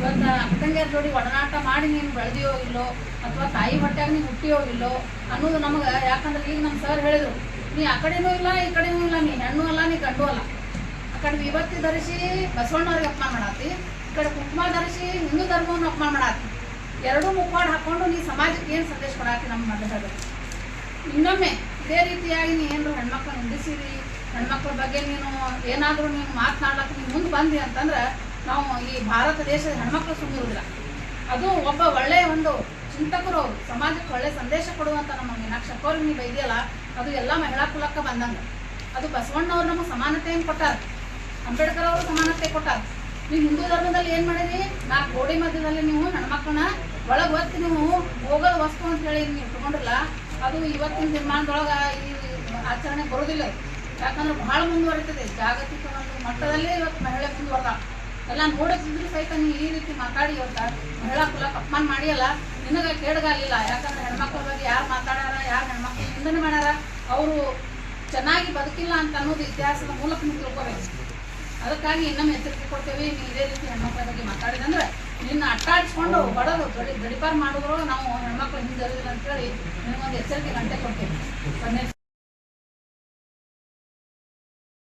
ಇವತ್ತು ಅಕ್ಕಂಗಿಯರ ಜೋಡಿ ಒಡನಾಟ ಮಾಡಿ ನೀನು ಬೆಳೆದಿಯೋ ಇಲ್ಲೋ ಅಥವಾ ತಾಯಿ ಹೊಟ್ಟೆಯಾಗ ನೀನು ಹುಟ್ಟಿಯೋ ಇಲ್ಲೋ ಅನ್ನೋದು ನಮಗೆ. ಯಾಕಂದ್ರೆ ಈಗ ನಮ್ಮ ಸರ್ ಹೇಳಿದ್ರು, ನೀ ಆ ಕಡೆನೂ ಇಲ್ಲ ಈ ಕಡೆನೂ ಇಲ್ಲ, ನೀ ಹೆಣ್ಣು ಅಲ್ಲ ನೀ ಗಂಡು ಅಲ್ಲ. ಆ ಕಡೆ ವಿಭಕ್ತಿ ಧರಿಸಿ ಬಸವಣ್ಣವ್ರಿಗೆ ಅಪಮಾನ ಮಾಡಾತಿ, ಈ ಕಡೆ ಕುಂಕುಮ ಧರಿಸಿ ಹಿಂದೂ ಧರ್ಮವನ್ನು ಅಪಮಾನ ಮಾಡಾತಿ. ಎರಡೂ ಮುಖವಾಡ ಹಾಕೊಂಡು ನೀ ಸಮಾಜಕ್ಕೆ ಏನು ಸಂದೇಶ ಕೊಡಾತಿ ನಮ್ಮ ಮತದಾರರು. ಇನ್ನೊಮ್ಮೆ ಇದೇ ರೀತಿಯಾಗಿ ನೀ ಏನಾದ್ರು ಹೆಣ್ಮಕ್ಳು ನಿಂದಿಸಿರಿ, ಹೆಣ್ಮಕ್ಳ ಬಗ್ಗೆ ನೀನು ಏನಾದರೂ ನೀನು ಮಾತನಾಡ್ಲಕ್ಕೆ ನೀನು ಮುಂದೆ ಬಂದಿ ಅಂತಂದ್ರೆ ನಾವು ಈ ಭಾರತ ದೇಶದ ಹೆಣ್ಮಕ್ಳು ಸುಮ್ಮನಿರುವುದಿಲ್ಲ. ಅದು ಒಬ್ಬ ಒಳ್ಳೆಯ ಒಂದು ಚಿಂತಕರು, ಅವರು ಸಮಾಜಕ್ಕೆ ಒಳ್ಳೆಯ ಸಂದೇಶ ಕೊಡುವಂಥ ನಮ್ಮ ಮೀನಾಕ್ಷಿ ಅವ್ರಿಗೆ ನೀವು ಬೈದಿಯಲ್ಲ, ಅದು ಎಲ್ಲ ಮಹಿಳಾ ಕುಲಕ್ಕೆ ಬಂದಂಗೆ. ಅದು ಬಸವಣ್ಣವ್ರು ನಮಗೆ ಸಮಾನತೆಯನ್ನು ಕೊಟ್ಟಾರ, ಅಂಬೇಡ್ಕರ್ ಅವರು ಸಮಾನತೆ ಕೊಟ್ಟಾರ. ನೀವು ಹಿಂದೂ ಧರ್ಮದಲ್ಲಿ ಏನು ಮಾಡಿರಿ, 4 ಗೋಡೆ ಮಧ್ಯದಲ್ಲಿ ನೀವು ಹೆಣ್ಮಕ್ಳನ್ನ ಒಳಗೆ ಒತ್ತಿ ನೀವು ಹೋಗೋದು ವಸ್ತು ಅಂತೇಳಿ ನೀವು ಇಟ್ಕೊಂಡ್ರಲ್ಲ, ಅದು ಇವತ್ತಿನ ನಿರ್ಮಾಣದೊಳಗೆ ಈ ಆಚರಣೆ ಬರೋದಿಲ್ಲ. ಯಾಕಂದ್ರೆ ಬಹಳ ಮುಂದುವರಿತದೆ, ಜಾಗತಿಕ ಒಂದು ಮಟ್ಟದಲ್ಲೇ ಇವತ್ತು ಮಹಿಳೆ ಮುಂದುವರೆದ. ಎಲ್ಲ ನೋಡುತ್ತಿದ್ರು ಸಹಿತ ನೀವು ಈ ರೀತಿ ಮಾತಾಡಿ ಇವತ್ತು ಮಹಿಳಾ ಕುಲಕ್ಕೆ ಅಪಮಾನ ಮಾಡಿಯಲ್ಲ, ನಿನಗೆ ಕೇಡಗಾಲಿಲ್ಲ. ಯಾಕಂದ್ರೆ ಹೆಣ್ಮಕ್ಳ ಬಗ್ಗೆ ಯಾರು ಮಾತಾಡ್ಯಾರ, ಯಾರು ಹೆಣ್ಮಕ್ಳು ನಿಂದನೆ ಮಾಡ್ಯಾರ, ಅವರು ಚೆನ್ನಾಗಿ ಬದುಕಿಲ್ಲ ಅಂತ ಅನ್ನೋದು ಇತಿಹಾಸದ ಮೂಲಕ ನೀವು ತಿಳ್ಕೋಬೇಕು. ಅದಕ್ಕಾಗಿ ಇನ್ನೊಮ್ಮೆ ಎಚ್ಚರಿಕೆ ಕೊಡ್ತೇವೆ, ನೀವು ಇದೇ ರೀತಿ ಹೆಣ್ಮಕ್ಳ ಬಗ್ಗೆ ಮಾತಾಡಿದಂದ್ರೆ ನಿನ್ನ ಅಟ್ಟಾಡಿಸ್ಕೊಂಡು ಬಡದು ಗಡಿಪಾರು ಮಾಡಿದ್ರು ನಾವು ಹೆಣ್ಮಕ್ಳು ಹಿಂದೆ ಅಂತೇಳಿ ನಿನಗೊಂದು ಎಚ್ಚರಿಕೆ ಗಂಟೆ ಕೊಡ್ತೇವೆ.